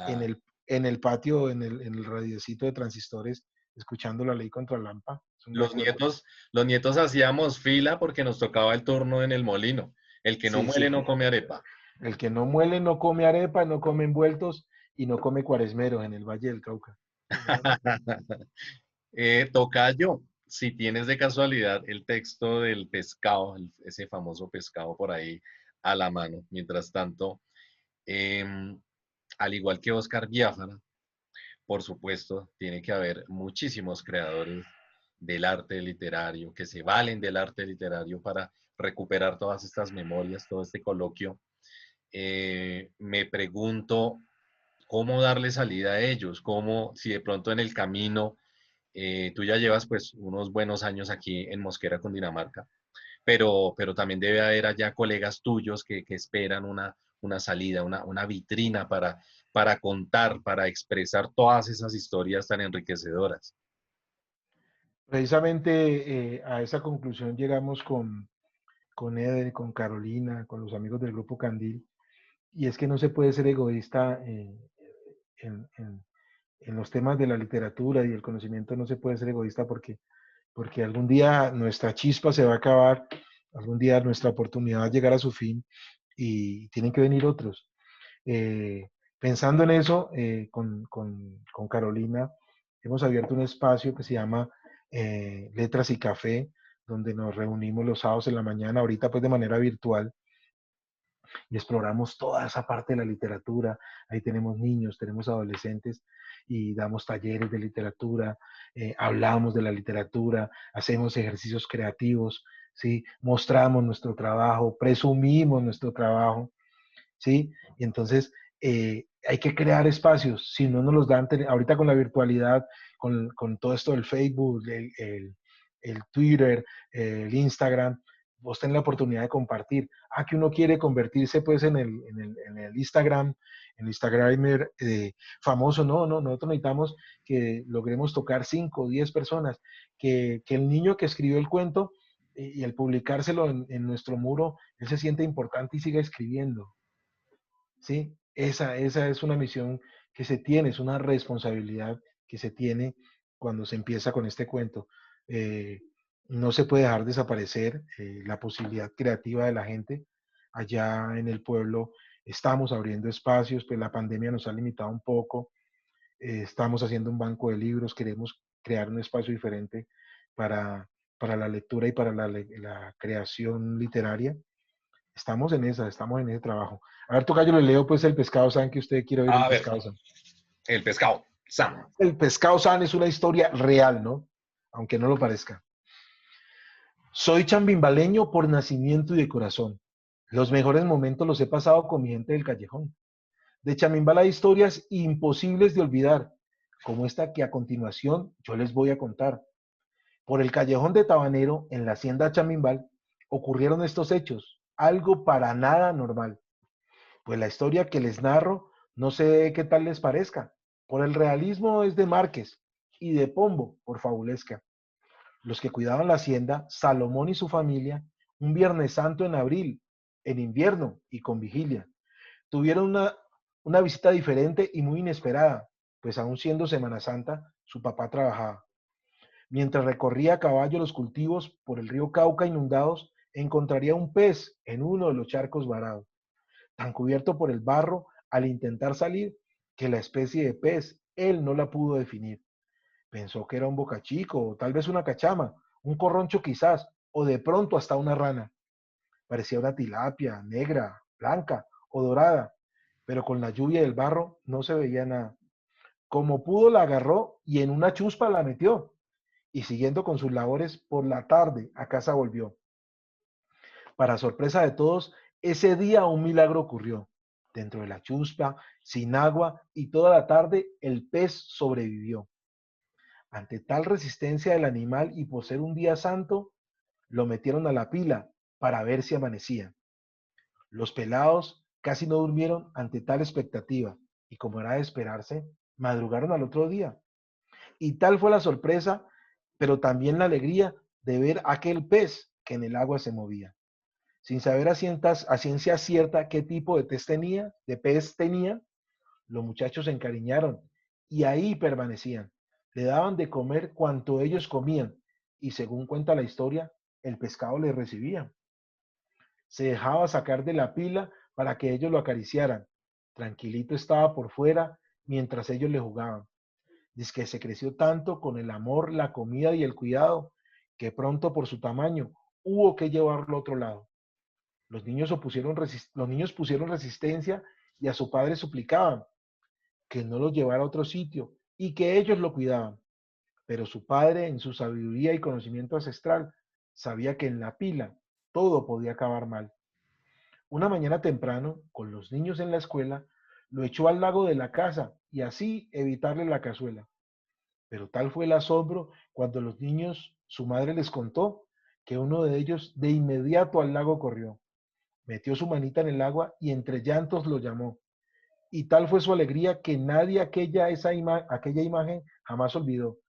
en Ah, el patio, en el radiecito de transistores, escuchando la ley contra el hampa. Es un recuerdo. los nietos hacíamos fila porque nos tocaba el turno en el molino. El que no Sí, muele sí. no come arepa. El que no muele no come arepa, no come envueltos y no come cuaresmeros en el Valle del Cauca. Tocayo, si tienes de casualidad el texto del pescado, ese famoso pescado por ahí a la mano. Mientras tanto, em, al igual que Oscar Biafara, por supuesto, tiene que haber muchísimos creadores del arte literario que se valen del arte literario para recuperar todas estas memorias, todo este coloquio. Me pregunto cómo darle salida a ellos, cómo si de pronto en el camino tú ya llevas pues unos buenos años aquí en Mosquera, Cundinamarca, pero también debe haber allá colegas tuyos que esperan una salida, una vitrina para contar, para expresar todas esas historias tan enriquecedoras. Precisamente a esa conclusión llegamos con Eder, con Carolina, con los amigos del Grupo Candil, y es que no se puede ser egoísta en, en- en los temas de la literatura y el conocimiento, no se puede ser egoísta porque algún día nuestra chispa se va a acabar, algún día nuestra oportunidad va a llegar a su fin y tienen que venir otros. Pensando en eso, con Carolina, hemos abierto un espacio que se llama Letras y Café, donde nos reunimos los sábados en la mañana, ahorita pues de manera virtual, y exploramos toda esa parte de la literatura. Ahí tenemos niños, tenemos adolescentes y damos talleres de literatura, hablamos de la literatura, hacemos ejercicios creativos, ¿sí? Mostramos nuestro trabajo, presumimos nuestro trabajo, ¿sí? Y entonces hay que crear espacios, si no nos los dan, ahorita con la virtualidad, con todo esto del Facebook, el Twitter, el Instagram, vos tenés la oportunidad de compartir. Que uno quiere convertirse pues en el Instagram, en el Instagramer famoso. No, no, nosotros necesitamos que logremos tocar 5 o 10 personas, que el niño que escribió el cuento y al publicárselo en nuestro muro, él se siente importante y siga escribiendo, ¿sí? Esa es una misión que se tiene, es una responsabilidad que se tiene cuando se empieza con este cuento. Eh, no se puede dejar desaparecer la posibilidad creativa de la gente. Allá en el pueblo estamos abriendo espacios, pues la pandemia nos ha limitado un poco. Estamos haciendo un banco de libros, queremos crear un espacio diferente para, para la lectura y para la creación literaria. Estamos en ese trabajo. A ver, tocayo, le leo pues el pescado San que usted quiere oír el A ver, pescado San. el pescado, Sam. El pescado San es una historia real, ¿no? Aunque no lo parezca. Soy chambimbaleño por nacimiento y de corazón. Los mejores momentos los he pasado con mi gente del callejón. De Chamimbal hay historias imposibles de olvidar, como esta que a continuación yo les voy a contar. Por el callejón de Tabanero, en la hacienda Chamimbal, ocurrieron estos hechos, algo para nada normal. Pues la historia que les narro, no sé qué tal les parezca. Por el realismo es de Márquez y de Pombo por Fabulesca. Los que cuidaban la hacienda, Salomón y su familia, un Viernes Santo en abril, en invierno y con vigilia, tuvieron una visita diferente y muy inesperada, pues aún siendo Semana Santa, su papá trabajaba. Mientras recorría a caballo los cultivos por el río Cauca inundados, encontraría un pez en uno de los charcos varados, tan cubierto por el barro al intentar salir que la especie de pez él no la pudo definir. Pensó que era un bocachico o tal vez una cachama, un corroncho quizás, o de pronto hasta una rana. Parecía una tilapia, negra, blanca o dorada, pero con la lluvia del barro no se veía nada. Como pudo la agarró y en una chuspa la metió, y siguiendo con sus labores por la tarde a casa volvió. Para sorpresa de todos, ese día un milagro ocurrió. Dentro de la chuspa, sin agua y toda la tarde, el pez sobrevivió. Ante tal resistencia del animal y por ser un día santo, lo metieron a la pila para ver si amanecía. Los pelados casi no durmieron ante tal expectativa y como era de esperarse, madrugaron al otro día. Y tal fue la sorpresa, pero también la alegría de ver aquel pez que en el agua se movía. Sin saber a ciencia cierta qué tipo de pez tenía, los muchachos se encariñaron y ahí permanecían. Le daban de comer cuanto ellos comían y según cuenta la historia, el pescado les recibía. Se dejaba sacar de la pila para que ellos lo acariciaran. Tranquilito estaba por fuera mientras ellos le jugaban. Dice que se creció tanto con el amor, la comida y el cuidado que pronto por su tamaño hubo que llevarlo a otro lado. Los niños pusieron resistencia y a su padre suplicaban que no los llevara a otro sitio y que ellos lo cuidaban. Pero su padre, en su sabiduría y conocimiento ancestral, sabía que en la pila todo podía acabar mal. Una mañana temprano, con los niños en la escuela, lo echó al lago de la casa y así evitarle la cazuela. Pero tal fue el asombro cuando los niños, su madre les contó que uno de ellos de inmediato al lago corrió, metió su manita en el agua y entre llantos lo llamó. Y tal fue su alegría que nadie aquella imagen jamás olvidó.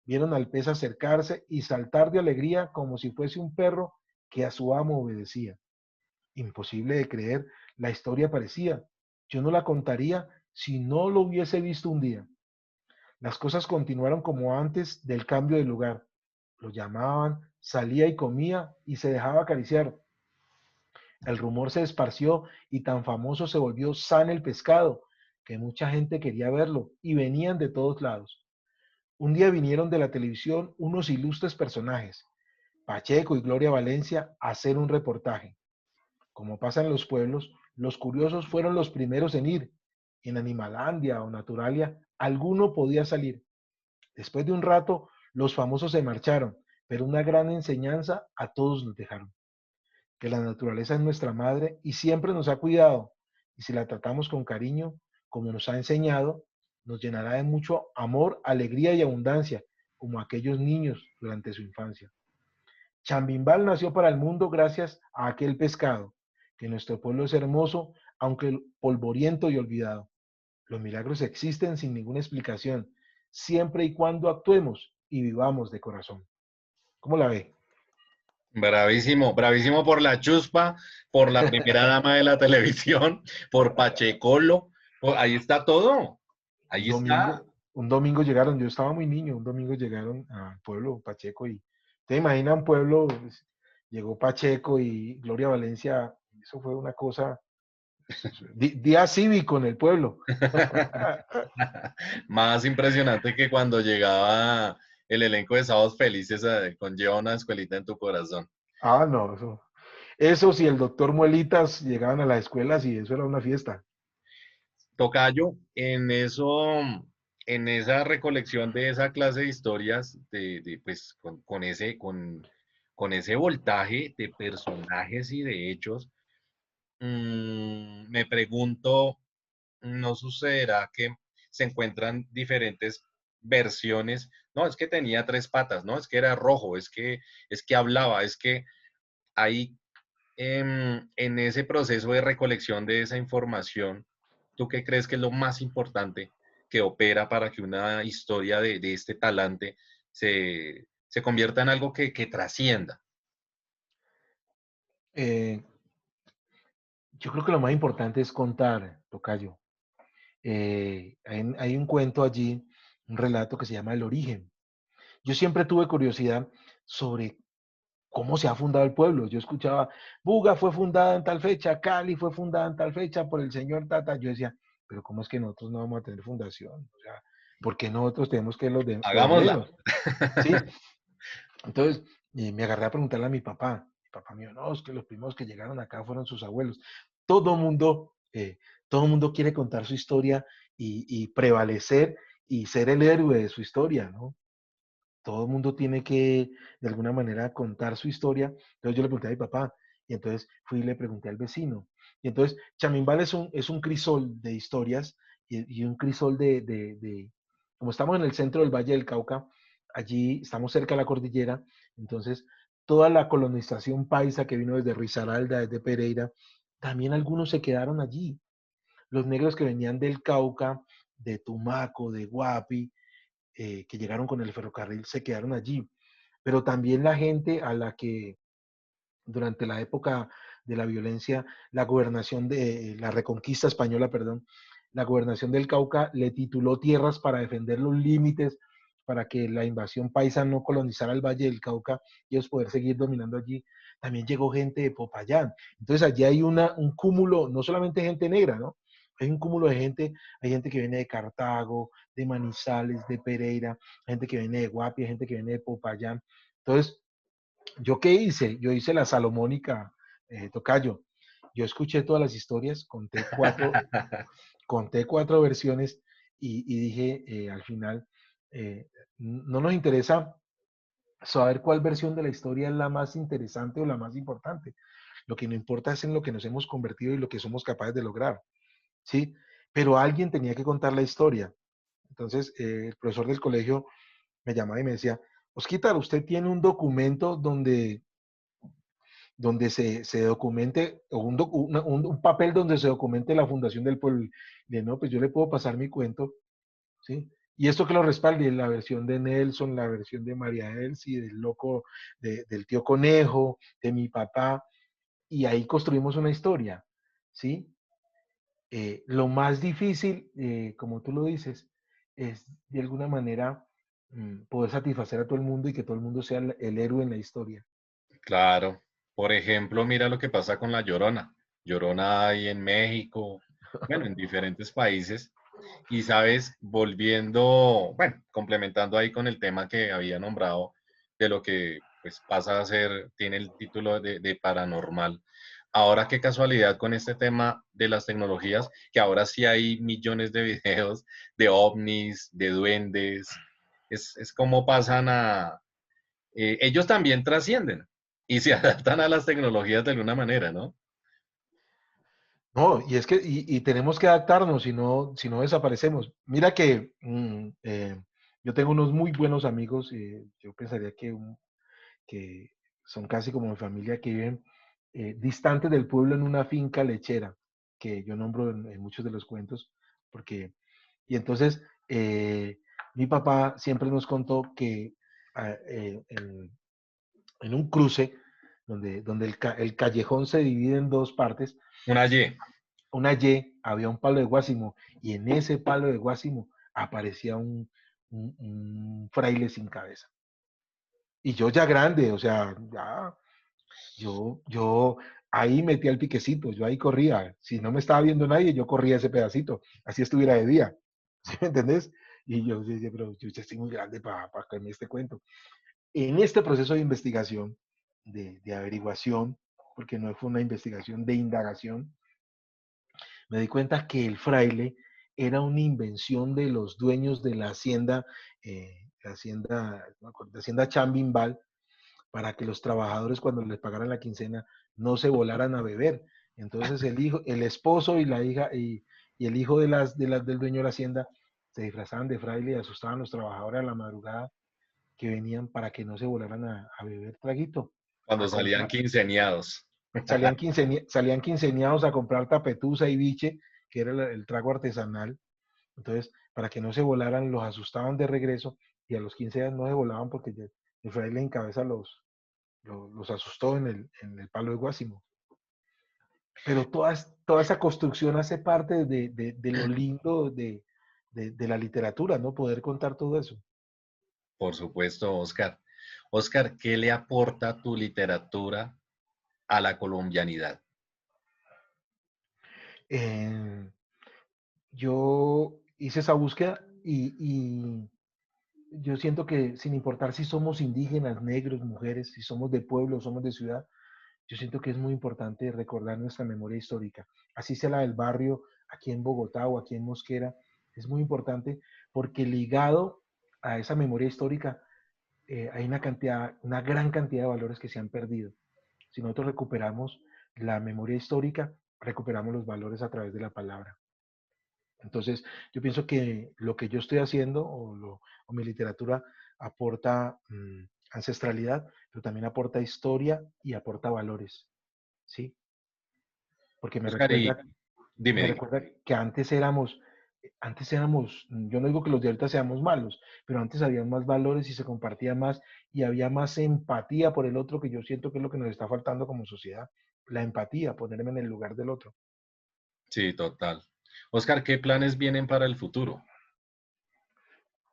Vieron al pez acercarse y saltar de alegría como si fuese un perro que a su amo obedecía. Imposible de creer, la historia parecía. Yo no la contaría si no lo hubiese visto un día. Las cosas continuaron como antes del cambio de lugar. Lo llamaban, salía y comía y se dejaba acariciar. El rumor se esparció y tan famoso se volvió San el pescado, que mucha gente quería verlo y venían de todos lados. Un día vinieron de la televisión unos ilustres personajes, Pacheco y Gloria Valencia, a hacer un reportaje. Como pasa en los pueblos, los curiosos fueron los primeros en ir. En Animalandia o Naturalia, alguno podía salir. Después de un rato, los famosos se marcharon, pero una gran enseñanza a todos nos dejaron. Que la naturaleza es nuestra madre y siempre nos ha cuidado, y si la tratamos con cariño, como nos ha enseñado, nos llenará de mucho amor, alegría y abundancia, como aquellos niños durante su infancia. Chambimbal nació para el mundo gracias a aquel pescado, que nuestro pueblo es hermoso, aunque polvoriento y olvidado. Los milagros existen sin ninguna explicación, siempre y cuando actuemos y vivamos de corazón. ¿Cómo la ve? Bravísimo, bravísimo por la chuspa, por la primera dama de la televisión, por Pachecolo, ahí está todo, Un ahí está. domingo, un domingo llegaron, yo estaba muy niño, un domingo llegaron al pueblo Pacheco y te imaginas un pueblo, pues, llegó Pacheco y Gloria Valencia, eso fue una cosa, día cívico en el pueblo. Más impresionante que cuando llegaba el elenco de Sábados Felices con Lleva una escuelita en tu corazón. Ah, no, eso sí, el doctor Muelitas llegaban a las escuelas y eso era una fiesta. Tocayo, en esa recolección de esa clase de historias, pues, con ese voltaje de personajes y de hechos, me pregunto, ¿no sucederá que se encuentran diferentes versiones? No, es que tenía tres patas, no, es que era rojo, es que hablaba, es que ahí en ese proceso de recolección de esa información, ¿tú qué crees que es lo más importante que opera para que una historia de este talante se convierta en algo que trascienda? Eh, yo creo que lo más importante es contar, Tocayo. Hay un cuento allí, un relato que se llama El origen. Yo siempre tuve curiosidad sobre cómo se ha fundado el pueblo. Yo escuchaba, Buga fue fundada en tal fecha, Cali fue fundada en tal fecha por el señor Tata. Yo decía, pero ¿cómo es que nosotros no vamos a tener fundación? O sea, ¿por qué nosotros tenemos que los Hagámosla. menos? ¿Sí? Entonces, me agarré a preguntarle a mi papá. Mi papá me dijo, no, es que los primeros que llegaron acá fueron sus abuelos. Todo mundo, eh, todo mundo quiere contar su historia y prevalecer y ser el héroe de su historia, ¿no? Todo el mundo tiene que, de alguna manera, contar su historia. Entonces yo le pregunté a mi papá y entonces fui y le pregunté al vecino. Y entonces Chamimbal es un crisol de historias y un crisol como estamos en el centro del Valle del Cauca, allí estamos cerca de la cordillera, entonces toda la colonización paisa que vino desde Risaralda, desde Pereira, también algunos se quedaron allí. Los negros que venían del Cauca, de Tumaco, de Guapi, que llegaron con el ferrocarril se quedaron allí, pero también la gente a la que durante la época de la violencia, la gobernación de la reconquista española, perdón, la gobernación del Cauca le tituló tierras para defender los límites, para que la invasión paisa no colonizara el Valle del Cauca y ellos poder seguir dominando allí. También llegó gente de Popayán. Entonces allí hay un cúmulo, no solamente gente negra, ¿no? Hay un cúmulo de gente, hay gente que viene de Cartago, de Manizales, de Pereira, gente que viene de Guapi, gente que viene de Popayán. Entonces, ¿yo qué hice? Yo hice la salomónica, Tocayo. Yo escuché todas las historias, conté cuatro versiones y dije al final, no nos interesa saber cuál versión de la historia es la más interesante o la más importante. Lo que no importa es en lo que nos hemos convertido y lo que somos capaces de lograr, ¿sí? Pero alguien tenía que contar la historia. Entonces, el profesor del colegio me llamaba y me decía, Osquitar, usted tiene un documento donde se documente, o un papel donde se documente la fundación del pueblo. Y no, pues yo le puedo pasar mi cuento, ¿sí? Y esto que lo respalde, la versión de Nelson, la versión de María Elsie, del loco, del tío Conejo, de mi papá, y ahí construimos una historia, ¿sí? Lo más difícil, como tú lo dices, es de alguna manera poder satisfacer a todo el mundo y que todo el mundo sea el héroe en la historia. Claro. Por ejemplo, mira lo que pasa con la Llorona. Llorona hay en México, bueno, en diferentes países. Y sabes, volviendo, bueno, complementando ahí con el tema que había nombrado de lo que pues pasa a ser, tiene el título de paranormal. Ahora qué casualidad con este tema de las tecnologías, que ahora sí hay millones de videos de ovnis, de duendes. Es como pasan ellos también trascienden y se adaptan a las tecnologías de alguna manera, ¿no? No, y es que y tenemos que adaptarnos, si no desaparecemos. Mira que yo tengo unos muy buenos amigos, yo pensaría que son casi como mi familia, que viven distantes del pueblo en una finca lechera, que yo nombro en muchos de los cuentos, porque, y entonces mi papá siempre nos contó que en un cruce, donde el callejón se divide en dos partes, Una Y. una Y, había un palo de guásimo, y en ese palo de guásimo aparecía un fraile sin cabeza. Y yo ya grande, o sea, ya, yo ahí metía el piquecito, yo ahí corría. Si no me estaba viendo nadie, yo corría ese pedacito, así estuviera de día. ¿Sí me entendés? Y yo decía, pero yo ya estoy muy grande para que me este cuento. En este proceso de investigación, de averiguación, porque no fue una investigación de indagación, me di cuenta que el fraile era una invención de los dueños de la hacienda Chambimbal, para que los trabajadores cuando les pagaran la quincena no se volaran a beber. Entonces el esposo y la hija y el hijo del dueño de la hacienda se disfrazaban de fraile y asustaban a los trabajadores a la madrugada que venían para que no se volaran a beber traguito, Cuando a salían comprar. quinceañeados. Salían quinceañeados a comprar tapetusa y biche, que era el trago artesanal. Entonces, para que no se volaran, los asustaban de regreso y a los 15 años no se volaban porque el fraile en cabeza los asustó en el palo de Guásimo. Pero toda esa construcción hace parte de lo lindo de la literatura, ¿no? Poder contar todo eso. Por supuesto, Oscar. Oscar, ¿qué le aporta tu literatura a la colombianidad? Eh, yo hice esa búsqueda y yo siento que sin importar si somos indígenas, negros, mujeres, si somos de pueblo, somos de ciudad, yo siento que es muy importante recordar nuestra memoria histórica. Así sea la del barrio, aquí en Bogotá o aquí en Mosquera, es muy importante porque ligado a esa memoria histórica hay una gran cantidad de valores que se han perdido. Si nosotros recuperamos la memoria histórica, recuperamos los valores a través de la palabra. Entonces, yo pienso que lo que yo estoy haciendo o mi literatura aporta ancestralidad, pero también aporta historia y aporta valores, ¿sí? Porque Oscar, y dime, me dime. recuerda que antes éramos, yo no digo que los de ahorita seamos malos, pero antes había más valores y se compartía más y había más empatía por el otro, que yo siento que es lo que nos está faltando como sociedad, la empatía, ponerme en el lugar del otro. Sí, total. Oscar, ¿qué planes vienen para el futuro?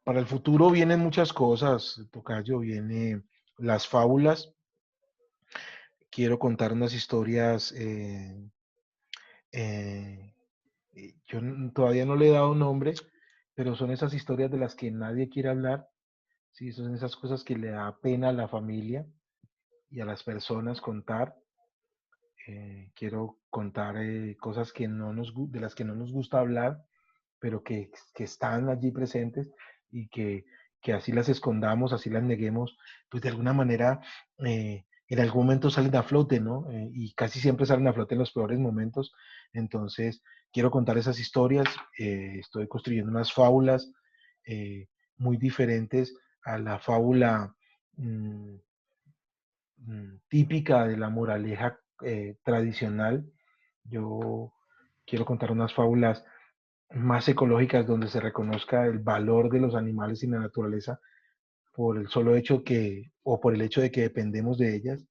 Para el futuro vienen muchas cosas, Tocayo, viene las fábulas, quiero contar unas historias, eh, yo todavía no le he dado nombre, pero son esas historias de las que nadie quiere hablar, sí, son esas cosas que le da pena a la familia y a las personas contar. Quiero contar cosas de las que no nos gusta hablar, pero que están allí presentes y que así las escondamos, así las neguemos, pues de alguna manera en algún momento salen a flote, ¿no? Y casi siempre salen a flote en los peores momentos. Entonces, quiero contar esas historias, estoy construyendo unas fábulas muy diferentes a la fábula mm, típica de la moraleja tradicional. Yo quiero contar unas fábulas más ecológicas donde se reconozca el valor de los animales y la naturaleza por el solo hecho o por el hecho de que dependemos de ellas,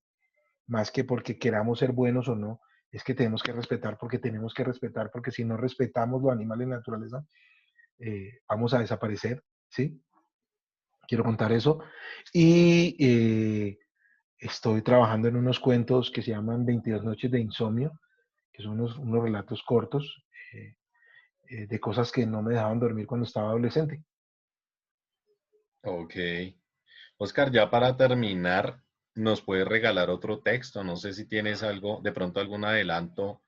más que porque queramos ser buenos o no, es que tenemos que respetar, porque si no respetamos los animales y la naturaleza, vamos a desaparecer, ¿sí? Quiero contar eso. Y estoy trabajando en unos cuentos que se llaman 22 noches de insomnio, que son unos relatos cortos de cosas que no me dejaban dormir cuando estaba adolescente. Ok. Oscar, ya para terminar, ¿nos puedes regalar otro texto? No sé si tienes algo, de pronto algún adelanto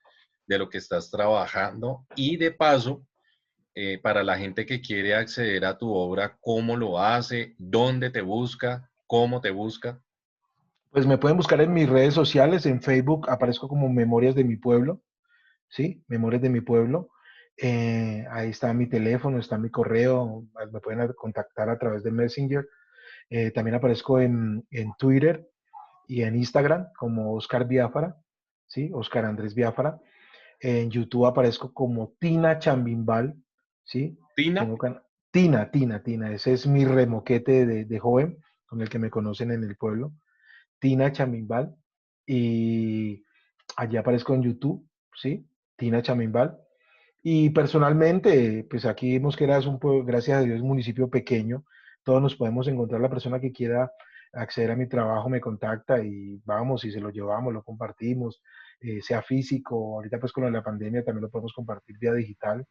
de lo que estás trabajando. Y de paso, para la gente que quiere acceder a tu obra, ¿cómo lo hace? ¿Dónde te busca? ¿Cómo te busca? Pues me pueden buscar en mis redes sociales, en Facebook aparezco como Memorias de mi Pueblo, ¿sí? Memorias de mi Pueblo. Ahí está mi teléfono, está mi correo, me pueden contactar a través de Messenger. También aparezco en Twitter, y en Instagram como Oscar Biafara, ¿sí? Oscar Andrés Biafara. En YouTube aparezco como Tina Chambimbal, ¿sí? Tina, Tengo Tina, ese es mi remoquete de joven con el que me conocen en el pueblo. Tina Chambimbal. Y allí aparezco en YouTube, ¿sí? Tina Chambimbal. Y personalmente, pues aquí Mosquera es un pueblo, gracias a Dios, un municipio pequeño. Todos nos podemos encontrar. La persona que quiera acceder a mi trabajo me contacta y vamos y se lo llevamos, lo compartimos, sea físico. Ahorita pues con lo de la pandemia también lo podemos compartir vía digital.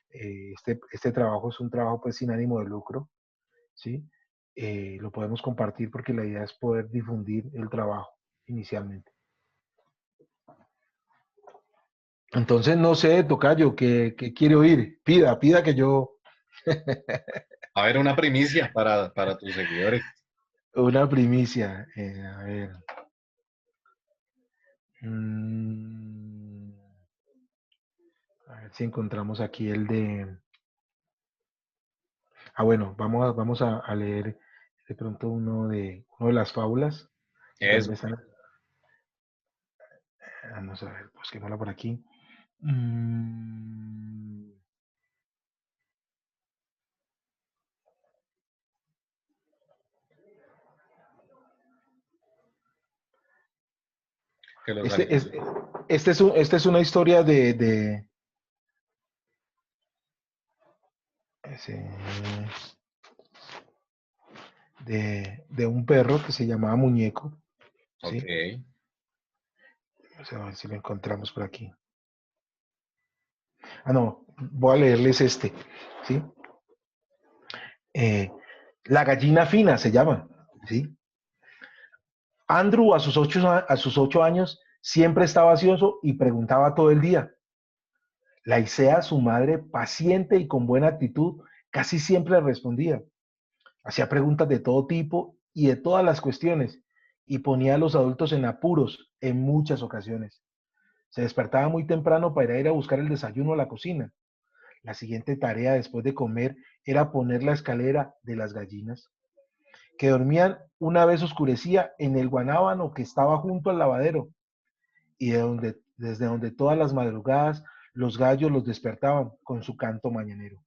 Este trabajo es un trabajo pues sin ánimo de lucro, ¿sí? Lo podemos compartir porque la idea es poder difundir el trabajo inicialmente. Entonces, no sé, tocayo, ¿qué quiere oír? Pida que yo. a ver, una primicia para tus seguidores. Una primicia. A ver. mm, a ver si encontramos aquí el de. Ah, bueno, vamos a leer de pronto uno de las fábulas que Eso. también están. Vamos a ver, busquémosla por aquí. Mm, Que los este, es, animales. esta es una historia ese, de un perro que se llamaba Muñeco, Ok. ¿sí? Vamos a ver si lo encontramos por aquí. Ah, no, voy a leerles este, ¿sí? Eh, la gallina fina se llama, ¿sí? Andrew a sus 8 años siempre estaba ansioso y preguntaba todo el día. Laicea, su madre, paciente y con buena actitud, casi siempre le respondía. Hacía preguntas de todo tipo y de todas las cuestiones y ponía a los adultos en apuros en muchas ocasiones. Se despertaba muy temprano para ir a buscar el desayuno a la cocina. La siguiente tarea después de comer era poner la escalera de las gallinas, que dormían una vez oscurecía en el guanábano que estaba junto al lavadero y desde donde todas las madrugadas los gallos los despertaban con su canto mañanero.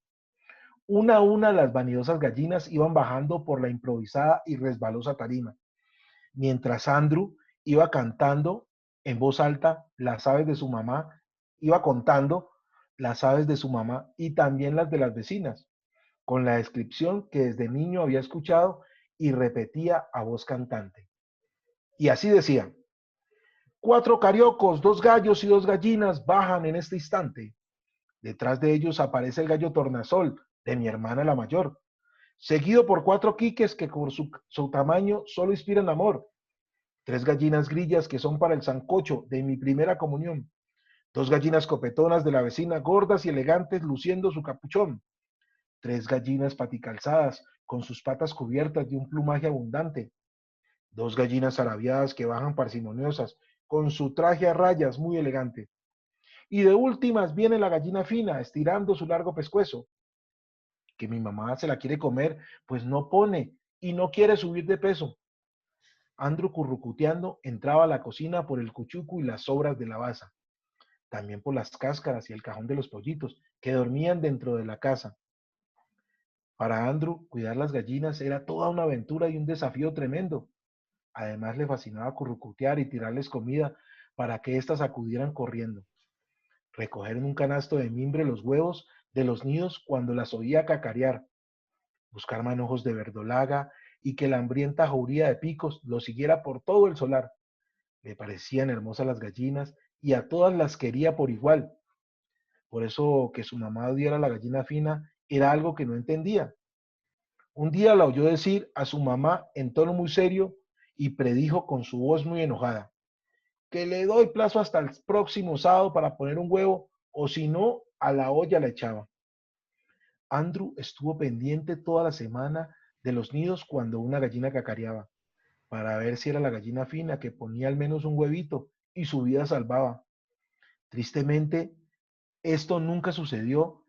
Una a una las vanidosas gallinas iban bajando por la improvisada y resbalosa tarima, mientras Andrew iba cantando en voz alta las aves de su mamá, iba contando las aves de su mamá y también las de las vecinas, con la descripción que desde niño había escuchado y repetía a voz cantante. Y así decía: 4 cariocos, 2 gallos y 2 gallinas bajan en este instante. Detrás de ellos aparece el gallo tornasol de mi hermana la mayor, seguido por 4 quiques que por su tamaño solo inspiran amor. 3 gallinas grillas que son para el sancocho de mi primera comunión. 2 gallinas copetonas de la vecina, gordas y elegantes, luciendo su capuchón. 3 gallinas paticalzadas, con sus patas cubiertas de un plumaje abundante. 2 gallinas arabiadas que bajan parsimoniosas, con su traje a rayas muy elegante. Y de últimas viene la gallina fina, estirando su largo pescuezo, que mi mamá se la quiere comer, pues no pone y no quiere subir de peso. Andrew, currucuteando, entraba a la cocina por el cuchuco y las sobras de la baza, también por las cáscaras y el cajón de los pollitos que dormían dentro de la casa. Para Andrew, cuidar las gallinas era toda una aventura y un desafío tremendo. Además, le fascinaba currucutear y tirarles comida para que éstas acudieran corriendo. Recoger en un canasto de mimbre los huevos de los nidos cuando las oía cacarear. Buscar manojos de verdolaga y que la hambrienta jauría de picos los siguiera por todo el solar. Le parecían hermosas las gallinas y a todas las quería por igual. Por eso que su mamá odiara a la gallina fina era algo que no entendía. Un día la oyó decir a su mamá en tono muy serio y predijo con su voz muy enojada: que le doy plazo hasta el próximo sábado para poner un huevo, o si no, a la olla la echaba. Andrew estuvo pendiente toda la semana de los nidos cuando una gallina cacareaba, para ver si era la gallina fina que ponía al menos un huevito y su vida salvaba. Tristemente, esto nunca sucedió.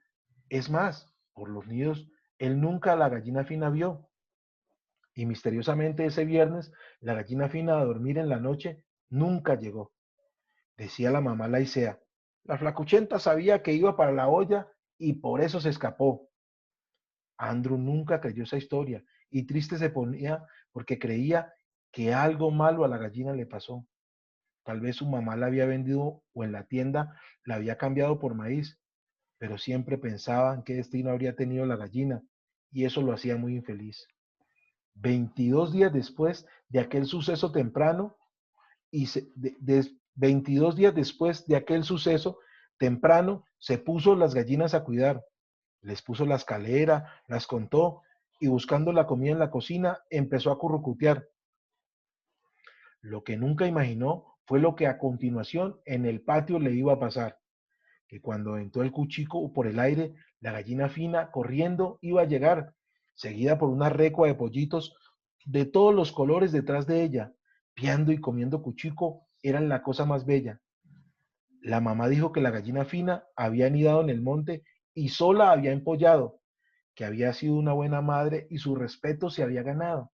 Es más, por los nidos, él nunca a la gallina fina vio. Y misteriosamente ese viernes, la gallina fina a dormir en la noche nunca llegó. Decía la mamá Laicea, la flacuchenta sabía que iba para la olla y por eso se escapó. Andrew nunca creyó esa historia y triste se ponía porque creía que algo malo a la gallina le pasó. Tal vez su mamá la había vendido o en la tienda la había cambiado por maíz, pero siempre pensaba en qué destino habría tenido la gallina y eso lo hacía muy infeliz. 22 días después de aquel suceso temprano, 22 días después de aquel suceso temprano, se puso las gallinas a cuidar. Les puso la escalera, las contó y buscando la comida en la cocina empezó a currucutear. Lo que nunca imaginó fue lo que a continuación en el patio le iba a pasar, que cuando entró el cuchico por el aire, la gallina fina corriendo iba a llegar, seguida por una recua de pollitos de todos los colores detrás de ella, piando y comiendo cuchico eran la cosa más bella. La mamá dijo que la gallina fina había anidado en el monte y sola había empollado, que había sido una buena madre y su respeto se había ganado.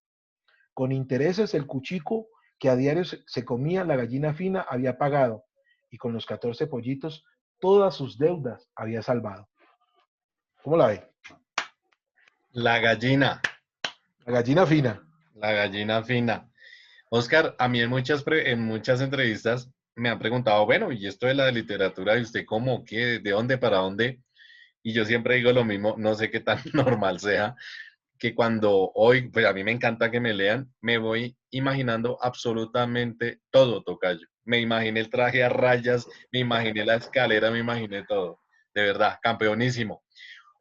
Con intereses el cuchico que a diario se comía la gallina fina había pagado y con los 14 pollitos todas sus deudas había salvado. ¿Cómo la ve? La gallina, La gallina fina. la gallina fina. Oscar, a mí en muchas entrevistas me han preguntado, bueno, ¿y esto de la literatura de usted cómo, qué, de dónde para dónde? Y yo siempre digo lo mismo, no sé qué tan normal sea, que cuando hoy, pues a mí me encanta que me lean, me voy imaginando absolutamente todo, tocayo. Me imaginé el traje a rayas, me imaginé la escalera, me imaginé todo. De verdad, campeonísimo.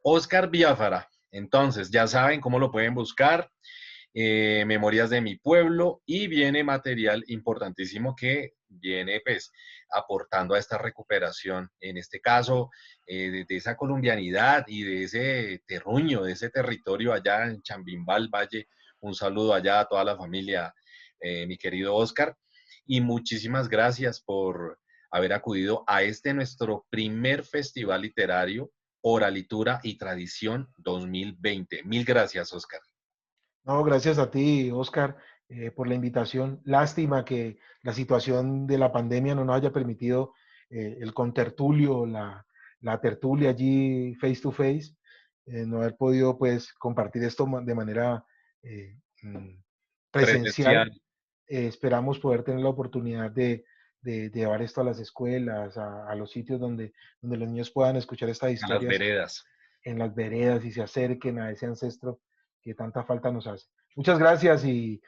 Oscar Biafara. Entonces, ya saben cómo lo pueden buscar. Memorias de mi pueblo y viene material importantísimo que viene pues aportando a esta recuperación, en este caso de esa colombianidad y de ese terruño, de ese territorio allá en Chambimbal Valle. Un saludo allá a toda la familia, mi querido Oscar, y muchísimas gracias por haber acudido a este nuestro primer festival literario Oralitura y Tradición 2020. Mil gracias, Oscar. No, gracias a ti, Oscar, por la invitación. Lástima que la situación de la pandemia no nos haya permitido el contertulio, la tertulia allí face to face, no haber podido pues compartir esto de manera eh, mm, presencial. Presencial. Esperamos poder tener la oportunidad de llevar esto a las escuelas, a los sitios donde los niños puedan escuchar estas A las historias veredas. en las veredas y se acerquen a ese ancestro que tanta falta nos hace. Muchas gracias y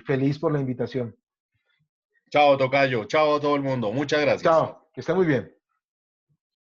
feliz por la invitación. Chao, tocayo. Chao a todo el mundo. Muchas gracias. Chao, que esté muy bien.